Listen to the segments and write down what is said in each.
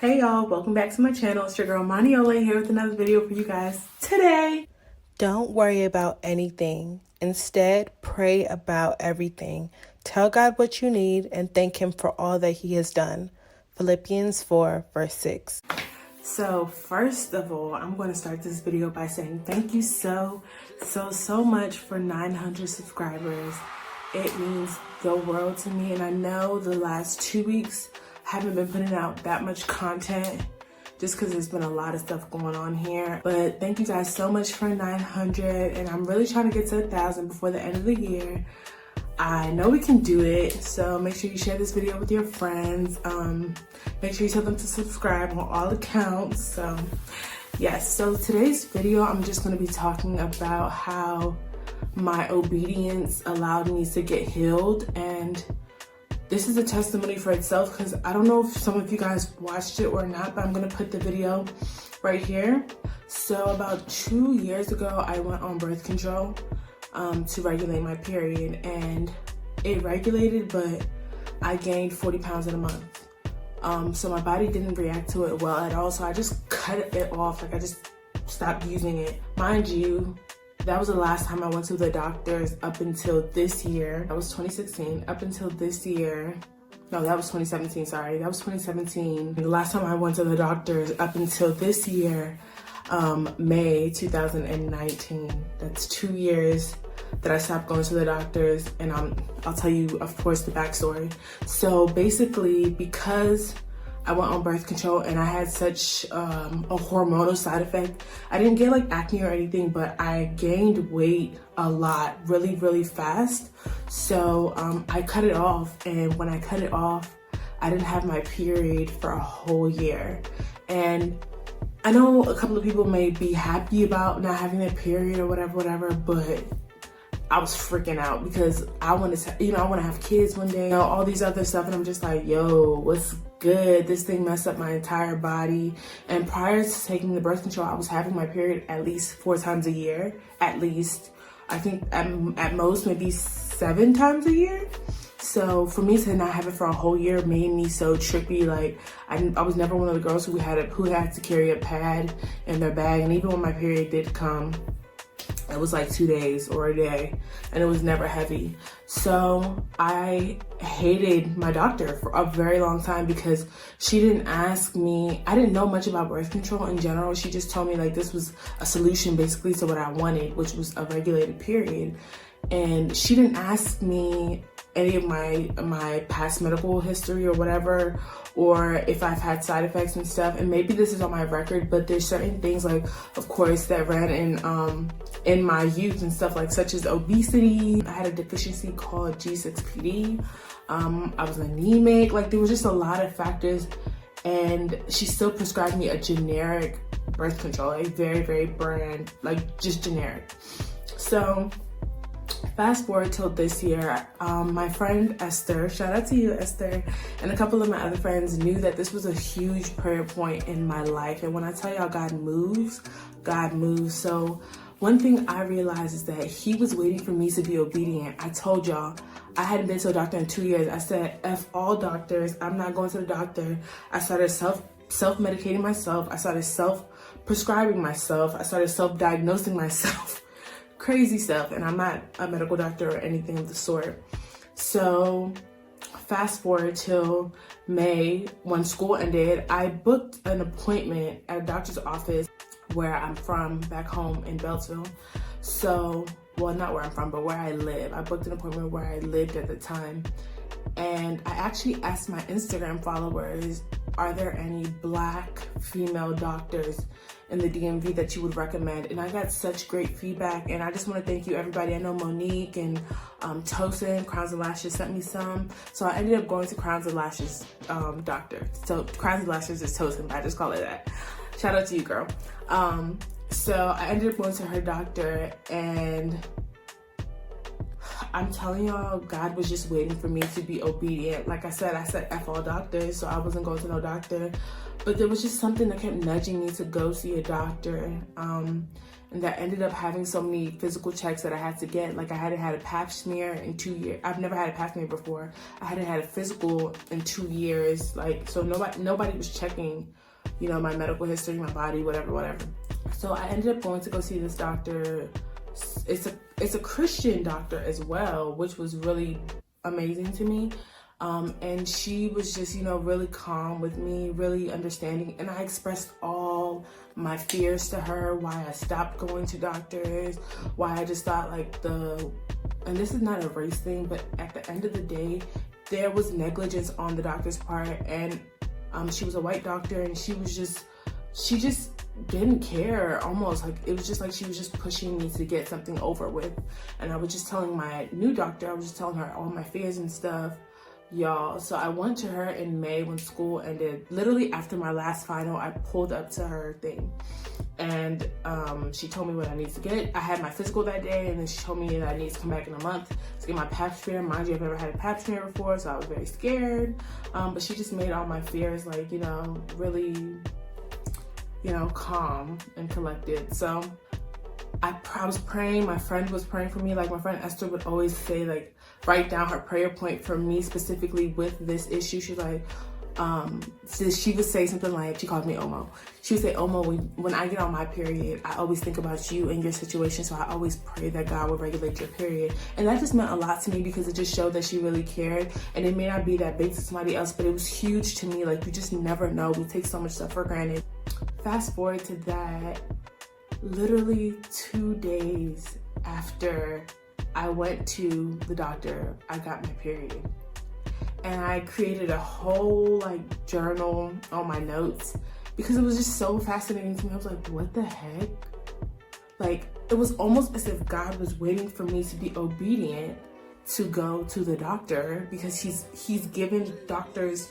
Hey y'all, welcome back to my channel. It's your girl Maniola here with another video for you guys today. Don't worry about anything. Instead, pray about everything. Tell God what you need and thank Him for all that He has done. Philippians 4, verse 6. So first of all, I'm going to start this video by saying thank you so much for 900 subscribers. It means the world to me, and I know the last 2 weeks I haven't been putting out that much content just because there's been a lot of stuff going on here. But thank you guys so much for 900, and I'm really trying to get to 1,000 before the end of the year. I know we can do it, so make sure you share this video with your friends. Make sure you tell them to subscribe on all accounts. So yes, so today's video I'm just going to be talking about how my obedience allowed me to get healed, and this is a testimony for itself because I don't know if some of you guys watched it or not, but I'm going to put the video right here. So about 2 years ago, I went on birth control to regulate my period, and it regulated, but I gained 40 pounds in a month. So my body didn't react to it well at all, so I just cut it off. Like, I just stopped using it. Mind you, that was the last time I went to the doctors up until this year. That was 2016. Up until this year. No, that was 2017, sorry. That was 2017. The last time I went to the doctors up until this year, May 2019. That's 2 years that I stopped going to the doctors, and I'll tell you, of course, the backstory. So basically, because I went on birth control and I had such a hormonal side effect, I didn't get like acne or anything, but I gained weight a lot really fast. So I cut it off, and when I cut it off, I didn't have my period for a whole year. And I know a couple of people may be happy about not having their period or whatever, but I was freaking out because I wanted to, I want to have kids one day, all these other stuff. And I'm just like, yo, what's good? This thing messed up my entire body. And prior to taking the birth control, I was having my period at least 4 times a year, at least. I think at most maybe 7 times a year. So for me to not have it for a whole year made me so trippy. Like, I was never one of the girls who had to carry a pad in their bag. And even when my period did come, it was like 2 days or a day, and it was never heavy. So I hated my doctor for a very long time because she didn't ask me. I didn't know much about birth control in general. She just told me like this was a solution basically to what I wanted, which was a regulated period. And she didn't ask me any of my past medical history or whatever, or if I've had side effects and stuff. And maybe this is on my record, but there's certain things, like, of course, that ran in my youth and stuff, like such as obesity. I had a deficiency called G6PD. I was anemic. Like, there was just a lot of factors, and she still prescribed me a generic birth control, a very brand, like just generic. So fast forward till this year, my friend Esther, shout out to you, Esther, and a couple of my other friends knew that this was a huge prayer point in my life. And when I tell y'all God moves, God moves. So one thing I realized is that He was waiting for me to be obedient. I told y'all I hadn't been to a doctor in 2 years. I said, F all doctors, I'm not going to the doctor. I started self-medicating myself. I started self-prescribing myself. I started self-diagnosing myself. Crazy stuff, and I'm not a medical doctor or anything of the sort. So fast forward till May, when school ended, I booked an appointment at a doctor's office where I'm from, back home in Beltsville. So, well, not where I'm from, but where I live. I booked an appointment where I lived at the time. And I actually asked my Instagram followers, are there any Black female doctors in the DMV that you would recommend? And I got such great feedback, and I just want to thank you, everybody. I know Monique and Tosin, Crowns and Lashes, sent me some. So I ended up going to Crowns and Lashes doctor. So Crowns and Lashes is Tosin, but I just call it that. Shout out to you, girl. So I ended up going to her doctor, and I'm telling y'all, God was just waiting for me to be obedient. Like I said F all doctors, so I wasn't going to no doctor. But there was just something that kept nudging me to go see a doctor. and that ended up having so many physical checks that I had to get. Like I hadn't had a pap smear in 2 years. I've never had a pap smear before. I hadn't had a physical in 2 years. Like, so nobody was checking, you know, my medical history, my body, whatever. So I ended up going to go see this doctor. It's a Christian doctor as well, which was really amazing to me. And she was just, you know, really calm with me, really understanding. And I expressed all my fears to her, why I stopped going to doctors, why I just thought like and this is not a race thing, but at the end of the day, there was negligence on the doctor's part. And she was a white doctor, and she just didn't care, almost like it was just like she was just pushing me to get something over with. And I was just telling my new doctor, I was just telling her all my fears and stuff, y'all. So I went to her in May when school ended. Literally after my last final, I pulled up to her thing, and she told me what I needed to get. I had my physical that day, and then she told me that I needed to come back in a month to get my pap smear. Mind you, I've never had a pap smear before, so I was very scared. But she just made all my fears, like, you know, really, you know, calm and collected. So I was praying. My friend was praying for me. Like my friend Esther would always say, like, write down her prayer point for me specifically with this issue. She's like, so she would say something like, she called me Omo. She would say, Omo, when I get on my period, I always think about you and your situation. So I always pray that God will regulate your period. And that just meant a lot to me, because it just showed that she really cared. And it may not be that big to somebody else, but it was huge to me. Like, you just never know. We take so much stuff for granted. Fast forward to that, literally 2 days after I went to the doctor, I got my period. And I created a whole like journal on my notes, because it was just so fascinating to me. I was like, what the heck? Like, it was almost as if God was waiting for me to be obedient to go to the doctor, because he's given doctors,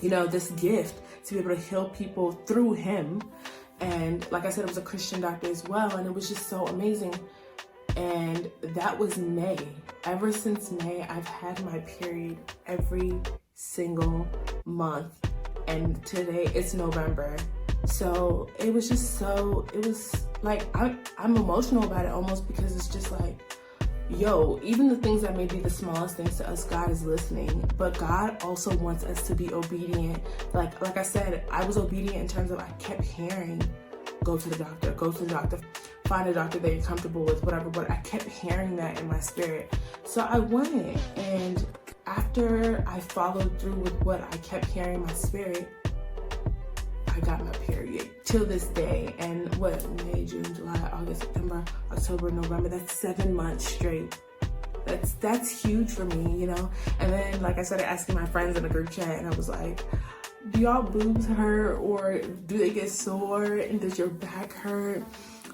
you know, this gift to be able to heal people through him. And like I said, it was a Christian doctor as well, and it was just so amazing. And that was May. Ever since May, I've had my period every single month. And today it's November. So it was just it was like, I'm emotional about it almost, because it's just like, yo, even the things that may be the smallest things to us, God is listening. But God also wants us to be obedient. Like I said, I was obedient in terms of, I kept hearing, go to the doctor, find a doctor that you're comfortable with, whatever. But I kept hearing that in my spirit. So I went, and after I followed through with what I kept hearing in my spirit, I got my period till this day. And what, May, June, July, August, September, October, November, that's 7 months straight. That's huge for me, you know? And then, like, I started asking my friends in a group chat, and I was like, do y'all boobs hurt, or do they get sore, and does your back hurt?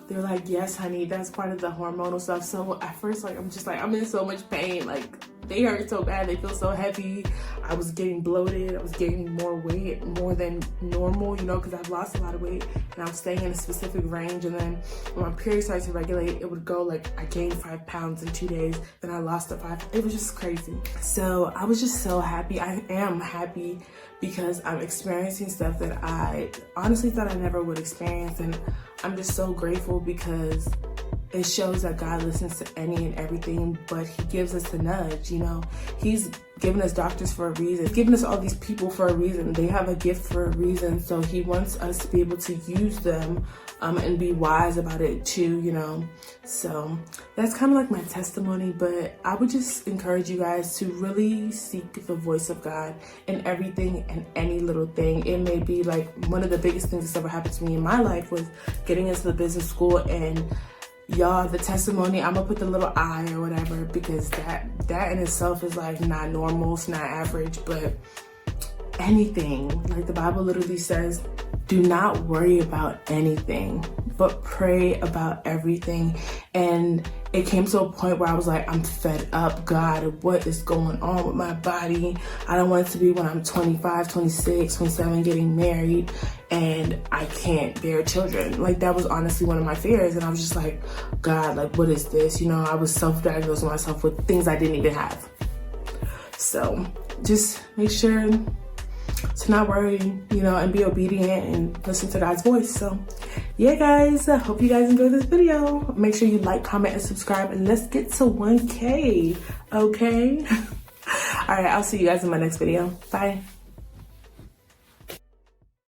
They're like, yes, honey, that's part of the hormonal stuff. So at first, like, I'm just like, I'm in so much pain. Like, they hurt so bad, they feel so heavy. I was getting bloated, I was gaining more weight, more than normal, you know, because I've lost a lot of weight, and I was staying in a specific range. And then when my period started to regulate, it would go like, I gained 5 pounds in 2 days, then I lost 5. It was just crazy. So I was just so happy. I am happy, because I'm experiencing stuff that I honestly thought I never would experience. And I'm just so grateful, because it shows that God listens to any and everything, but he gives us the nudge, you know. He's given us doctors for a reason. He's given us all these people for a reason. They have a gift for a reason. So he wants us to be able to use them and be wise about it too, you know. So that's kind of like my testimony, but I would just encourage you guys to really seek the voice of God in everything and any little thing. It may be like, one of the biggest things that's ever happened to me in my life was getting into the business school. And y'all, the testimony, I'm gonna put the little I or whatever, because that in itself is like not normal, it's not average. But anything, like the Bible literally says, do not worry about anything, but pray about everything. And it came to a point where I was like, I'm fed up, God, what is going on with my body? I don't want it to be when I'm 25, 26, 27, getting married, and I can't bear children. Like, that was honestly one of my fears. And I was just like, God, like, what is this? You know, I was self-diagnosing myself with things I didn't even have. So just make sure to not worry, you know, and be obedient and listen to God's voice. So yeah, guys, I hope you guys enjoyed this video. Make sure you like, comment, and subscribe, and let's get to 1K, okay? All right, I'll see you guys in my next video. Bye.